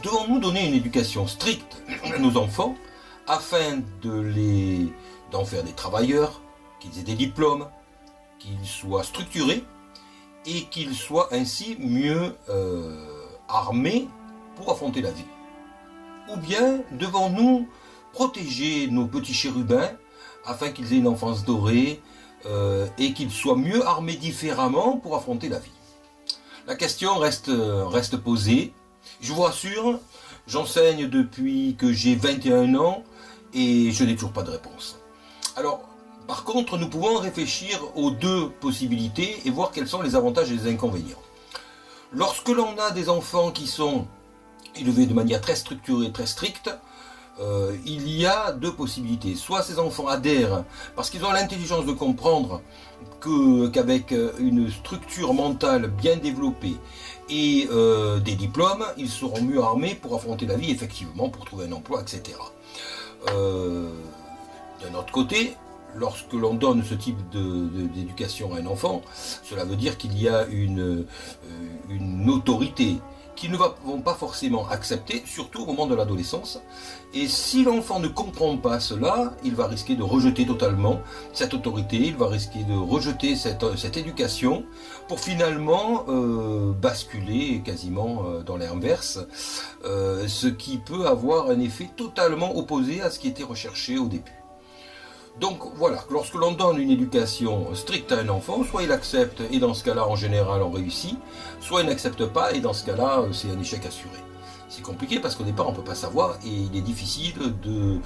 Devons-nous donner une éducation stricte à nos enfants afin d'en faire des travailleurs, qu'ils aient des diplômes, qu'ils soient structurés et qu'ils soient ainsi mieux armés pour affronter la vie? Ou bien devons-nous protéger nos petits chérubins afin qu'ils aient une enfance dorée et qu'ils soient mieux armés différemment pour affronter la vie? La question reste posée. Je vous rassure, j'enseigne depuis que j'ai 21 ans et je n'ai toujours pas de réponse. Alors, par contre, nous pouvons réfléchir aux deux possibilités et voir quels sont les avantages et les inconvénients. Lorsque l'on a des enfants qui sont élevés de manière très structurée, très stricte, il y a deux possibilités. Soit ces enfants adhèrent parce qu'ils ont l'intelligence de comprendre qu'avec une structure mentale bien développée et des diplômes, ils seront mieux armés pour affronter la vie, effectivement, pour trouver un emploi, etc. D'un autre côté, lorsque l'on donne ce type d'éducation à un enfant, cela veut dire qu'il y a une autorité qu'ils ne vont pas forcément accepter, surtout au moment de l'adolescence. Et si l'enfant ne comprend pas cela, il va risquer de rejeter totalement cette autorité, il va risquer de rejeter cette éducation pour finalement basculer quasiment dans l'inverse, ce qui peut avoir un effet totalement opposé à ce qui était recherché au début. Donc voilà, lorsque l'on donne une éducation stricte à un enfant, soit il accepte et dans ce cas-là en général on réussit, soit il n'accepte pas et dans ce cas-là c'est un échec assuré. C'est compliqué parce qu'au départ on ne peut pas savoir et il est difficile de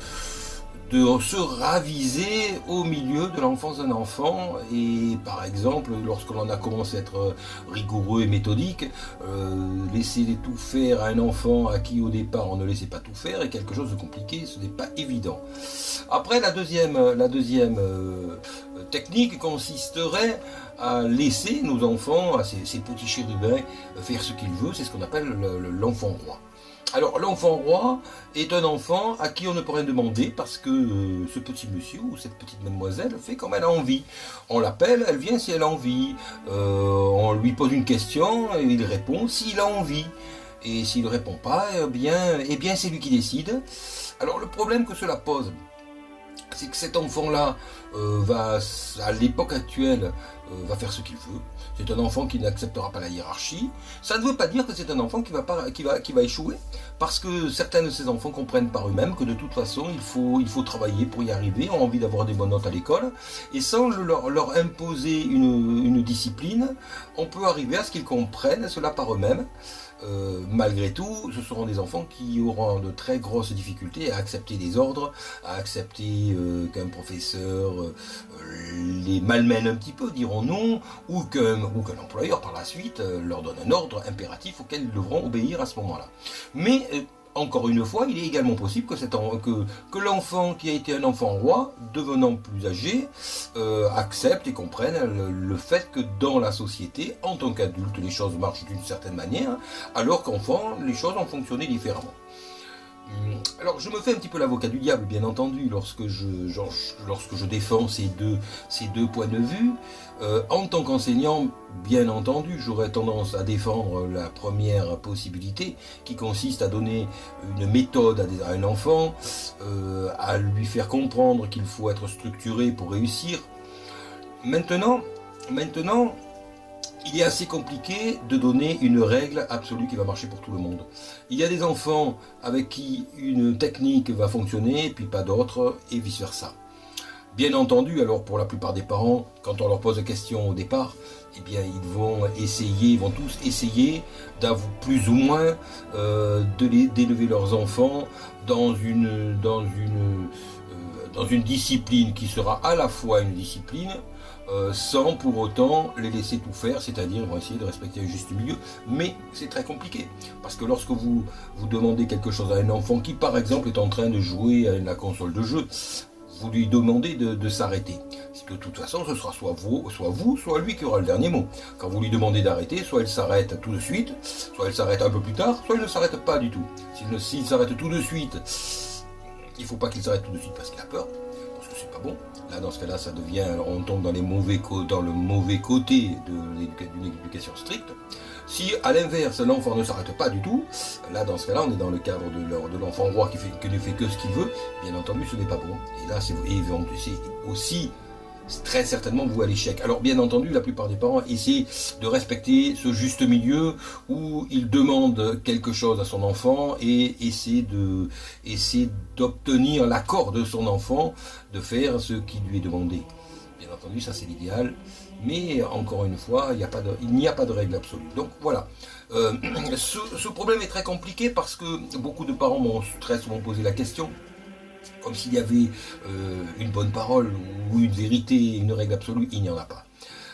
se raviser au milieu de l'enfance d'un enfant. Et par exemple, lorsque l'on a commencé à être rigoureux et méthodique, laisser tout faire à un enfant à qui au départ on ne laissait pas tout faire est quelque chose de compliqué, ce n'est pas évident. Après, la deuxième technique consisterait à laisser nos enfants, à ces petits chérubins, faire ce qu'ils veulent. C'est ce qu'on appelle l'enfant roi. Alors l'enfant roi est un enfant à qui on ne peut rien demander parce que ce petit monsieur ou cette petite mademoiselle fait comme elle a envie. On l'appelle, elle vient si elle a envie. On lui pose une question et il répond s'il a envie. Et s'il ne répond pas, eh bien c'est lui qui décide. Alors le problème que cela pose, c'est que cet enfant-là à l'époque actuelle, va faire ce qu'il veut. C'est un enfant qui n'acceptera pas la hiérarchie. Ça ne veut pas dire que c'est un enfant qui va échouer, parce que certains de ces enfants comprennent par eux-mêmes que de toute façon, il faut travailler pour y arriver, ont envie d'avoir des bonnes notes à l'école, et sans leur imposer une discipline, on peut arriver à ce qu'ils comprennent cela par eux-mêmes. Malgré tout, ce seront des enfants qui auront de très grosses difficultés à accepter des ordres, à accepter qu'un professeur les malmène un petit peu, dirons-nous, ou qu'un employeur par la suite leur donne un ordre impératif auquel ils devront obéir à ce moment-là. Mais encore une fois, il est également possible que l'enfant qui a été un enfant roi, devenant plus âgé, accepte et comprenne le fait que dans la société, en tant qu'adulte, les choses marchent d'une certaine manière, alors qu'enfant, les choses ont fonctionné différemment. Alors je me fais un petit peu l'avocat du diable, bien entendu, lorsque je défends ces deux points de vue. En tant qu'enseignant, bien entendu, j'aurais tendance à défendre la première possibilité, qui consiste à donner une méthode à un enfant, à lui faire comprendre qu'il faut être structuré pour réussir. Maintenant, il est assez compliqué de donner une règle absolue qui va marcher pour tout le monde. Il y a des enfants avec qui une technique va fonctionner, puis pas d'autres, et vice-versa. Bien entendu, alors pour la plupart des parents, quand on leur pose des questions au départ, eh bien ils vont tous essayer plus ou moins d'élever leurs enfants dans une discipline qui sera à la fois une discipline, sans pour autant les laisser tout faire, c'est-à-dire ils vont essayer de respecter un juste milieu, mais c'est très compliqué, parce que lorsque vous demandez quelque chose à un enfant qui par exemple est en train de jouer à la console de jeu, vous lui demandez de s'arrêter. De toute façon, ce sera soit vous, soit lui qui aura le dernier mot. Quand vous lui demandez d'arrêter, soit il s'arrête tout de suite, soit il s'arrête un peu plus tard, soit il ne s'arrête pas du tout. S'il s'arrête tout de suite, il ne faut pas qu'il s'arrête tout de suite parce qu'il a peur, parce que pas bon. Là, dans ce cas-là, ça devient, on tombe dans le mauvais côté d'une éducation stricte. Si, à l'inverse, l'enfant ne s'arrête pas du tout, là, dans ce cas-là, on est dans le cadre de l'enfant roi qui ne fait que ce qu'il veut, bien entendu, ce n'est pas bon. Et là, c'est aussi très certainement voué à l'échec. Alors, bien entendu, la plupart des parents essaient de respecter ce juste milieu où ils demandent quelque chose à son enfant et essaient d'obtenir l'accord de son enfant de faire ce qui lui est demandé. Bien entendu, ça c'est l'idéal, mais encore une fois, il n'y a pas de règle absolue. Donc voilà, ce problème est très compliqué parce que beaucoup de parents m'ont très souvent posé la question, comme s'il y avait une bonne parole ou une vérité, une règle absolue, il n'y en a pas.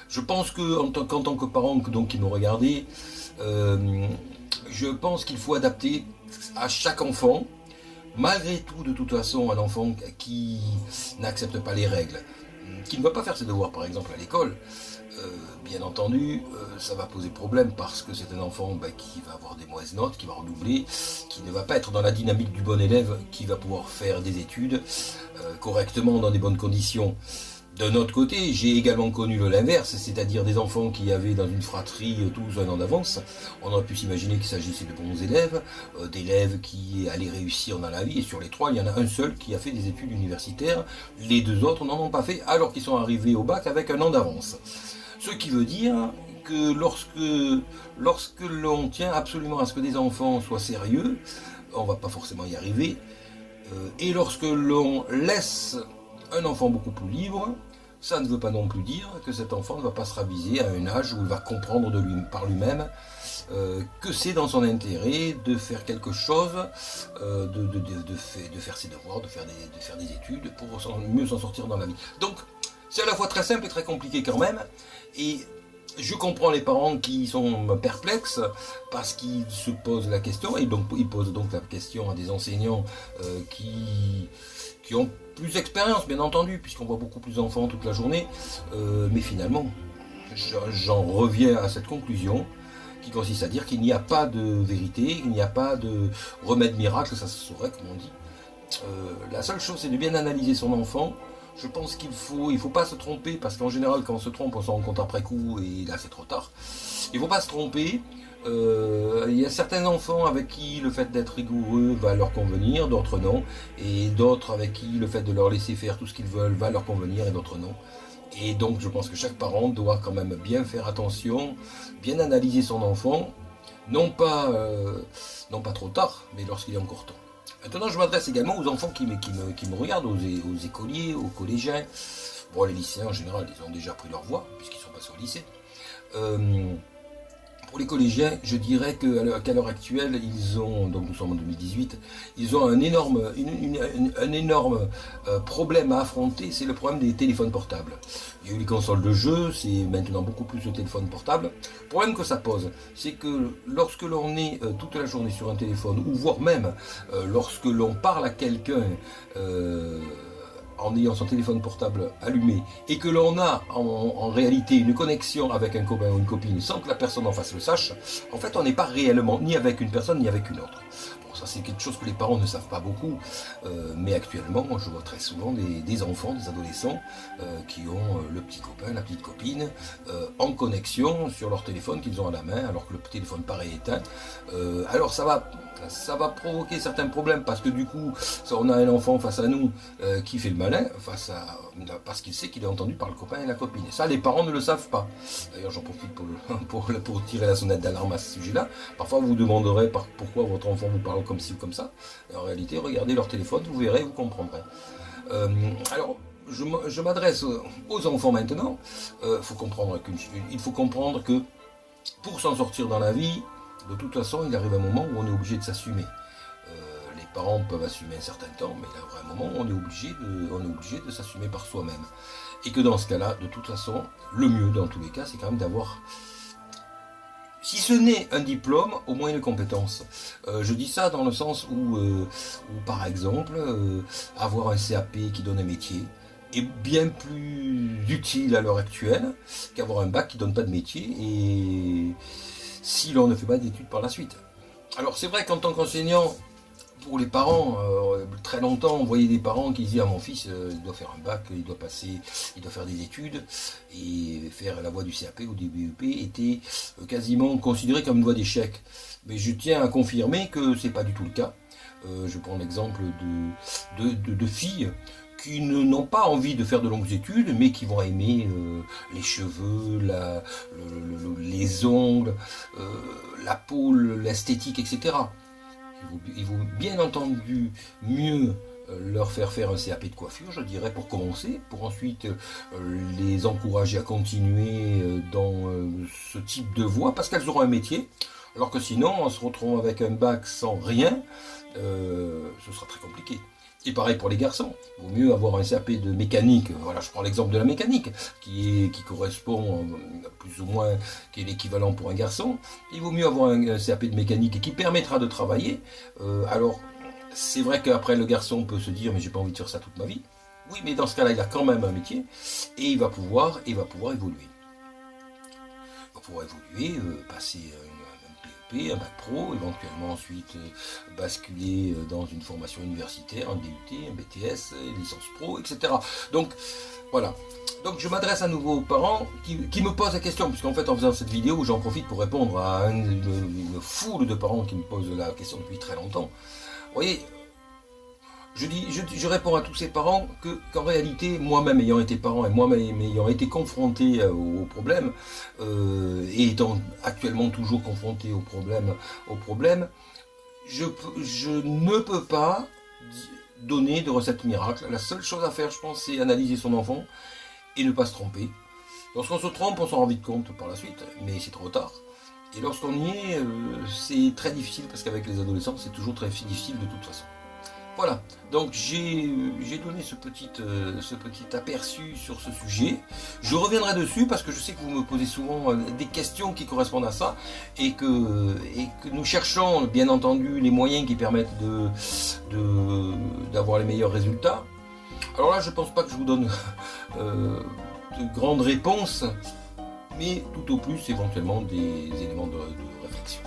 Je pense qu'en tant que parent donc, qui me regardait, je pense qu'il faut adapter à chaque enfant. Malgré tout, de toute façon, un enfant qui n'accepte pas les règles, qui ne va pas faire ses devoirs par exemple à l'école, bien entendu, ça va poser problème parce que c'est un enfant qui va avoir des mauvaises notes, qui va redoubler, qui ne va pas être dans la dynamique du bon élève, qui va pouvoir faire des études correctement dans des bonnes conditions. D'un autre côté, j'ai également connu l'inverse, c'est-à-dire des enfants qui avaient dans une fratrie tous un an d'avance. On aurait pu s'imaginer qu'il s'agissait de bons élèves, d'élèves qui allaient réussir dans la vie, et sur les trois, il y en a un seul qui a fait des études universitaires, les deux autres n'en ont pas fait alors qu'ils sont arrivés au bac avec un an d'avance. Ce qui veut dire que lorsque l'on tient absolument à ce que des enfants soient sérieux, on ne va pas forcément y arriver, et lorsque l'on laisse un enfant beaucoup plus libre, ça ne veut pas non plus dire que cet enfant ne va pas se raviser à un âge où il va comprendre par lui-même que c'est dans son intérêt de faire quelque chose, de faire ses devoirs, de faire des études pour mieux s'en sortir dans la vie. Donc c'est à la fois très simple et très compliqué quand même, et je comprends les parents qui sont perplexes parce qu'ils se posent la question, et donc ils posent donc la question à des enseignants qui ont plus d'expérience, bien entendu, puisqu'on voit beaucoup plus d'enfants toute la journée, mais finalement, j'en reviens à cette conclusion qui consiste à dire qu'il n'y a pas de vérité, il n'y a pas de remède miracle, ça se saurait comme on dit. La seule chose, c'est de bien analyser son enfant. Je pense qu'il faut pas se tromper, parce qu'en général, quand on se trompe, on s'en rend compte après coup, et là c'est trop tard. Il ne faut pas se tromper. Il y a certains enfants avec qui le fait d'être rigoureux va leur convenir, d'autres non, et d'autres avec qui le fait de leur laisser faire tout ce qu'ils veulent va leur convenir, et d'autres non. Et donc je pense que chaque parent doit quand même bien faire attention, bien analyser son enfant, non pas trop tard, mais lorsqu'il est encore temps. Maintenant, je m'adresse également aux enfants qui me regardent, aux écoliers, aux collégiens. Bon, les lycéens en général, ils ont déjà pris leur voie, puisqu'ils sont passés au lycée. Pour les collégiens, je dirais qu'à l'heure actuelle, ils ont, donc nous sommes en 2018, ils ont un énorme problème à affronter, c'est le problème des téléphones portables. Il y a eu les consoles de jeux, c'est maintenant beaucoup plus le téléphone portable. Le problème que ça pose, c'est que lorsque l'on est toute la journée sur un téléphone, ou voire même lorsque l'on parle à quelqu'un, en ayant son téléphone portable allumé, et que l'on a en réalité une connexion avec un copain ou une copine sans que la personne en face le sache, en fait on n'est pas réellement ni avec une personne ni avec une autre. Bon, ça c'est quelque chose que les parents ne savent pas beaucoup, mais actuellement je vois très souvent des enfants, des adolescents qui ont le petit copain, la petite copine en connexion sur leur téléphone qu'ils ont à la main alors que le téléphone paraît éteint. Alors ça va provoquer certains problèmes parce que du coup on a un enfant face à nous qui fait le malin parce qu'il sait qu'il est entendu par le copain et la copine. Et ça, les parents ne le savent pas. D'ailleurs, j'en profite pour tirer la sonnette d'alarme à ce sujet-là. Parfois, vous vous demanderez pourquoi votre enfant vous parle comme ci ou comme ça. Et en réalité, regardez leur téléphone, vous verrez, vous comprendrez. Alors, je m'adresse aux enfants maintenant. Il faut comprendre que pour s'en sortir dans la vie, de toute façon, il arrive un moment où on est obligé de s'assumer. Les parents peuvent assumer un certain temps, mais il y a un moment où on est obligé de s'assumer par soi-même. Et que dans ce cas-là, de toute façon, le mieux dans tous les cas, c'est quand même d'avoir, si ce n'est un diplôme, au moins une compétence. Je dis ça dans le sens où par exemple, avoir un CAP qui donne un métier est bien plus utile à l'heure actuelle qu'avoir un bac qui donne pas de métier, et si l'on ne fait pas d'études par la suite. Alors c'est vrai qu'en tant qu'enseignant, pour les parents, très longtemps, on voyait des parents qui disaient à mon fils, il doit faire un bac, il doit faire des études, et faire la voie du CAP ou du BEP était quasiment considéré comme une voie d'échec. Mais je tiens à confirmer que c'est pas du tout le cas. Je prends l'exemple de filles qui n'ont pas envie de faire de longues études, mais qui vont aimer les cheveux, les ongles, la peau, l'esthétique, etc. Il vaut bien entendu mieux leur faire un CAP de coiffure, je dirais, pour commencer, pour ensuite les encourager à continuer dans ce type de voie, parce qu'elles auront un métier, alors que sinon, en se retrouvant avec un bac sans rien, ce sera très compliqué. Et pareil pour les garçons, il vaut mieux avoir un CAP de mécanique, voilà, je prends l'exemple de la mécanique, qui correspond plus ou moins, qui est l'équivalent pour un garçon. Il vaut mieux avoir un CAP de mécanique et qui permettra de travailler. Alors, c'est vrai qu'après le garçon peut se dire, mais j'ai pas envie de faire ça toute ma vie. Oui, mais dans ce cas-là, il a quand même un métier, et il va pouvoir évoluer. Il va pouvoir évoluer, passer un bac pro, éventuellement ensuite basculer dans une formation universitaire, un DUT, un BTS, une licence pro, etc. Donc voilà. Donc je m'adresse à nouveau aux parents qui me posent la question, puisqu'en fait en faisant cette vidéo, j'en profite pour répondre à une foule de parents qui me posent la question depuis très longtemps. Vous voyez, je réponds à tous ces parents qu'en réalité, moi-même ayant été parent et moi-même ayant été confronté aux problèmes, et étant actuellement toujours confronté aux problèmes, je ne peux pas donner de recette miracle. La seule chose à faire, je pense, c'est analyser son enfant et ne pas se tromper. Lorsqu'on se trompe, on s'en rend vite compte par la suite, mais c'est trop tard. Et lorsqu'on y est, c'est très difficile, parce qu'avec les adolescents, c'est toujours très difficile de toute façon. Voilà, donc j'ai donné ce petit aperçu sur ce sujet. Je reviendrai dessus parce que je sais que vous me posez souvent des questions qui correspondent à ça et que nous cherchons bien entendu les moyens qui permettent d'avoir les meilleurs résultats. Alors là, je ne pense pas que je vous donne de grandes réponses, mais tout au plus éventuellement des éléments de réflexion.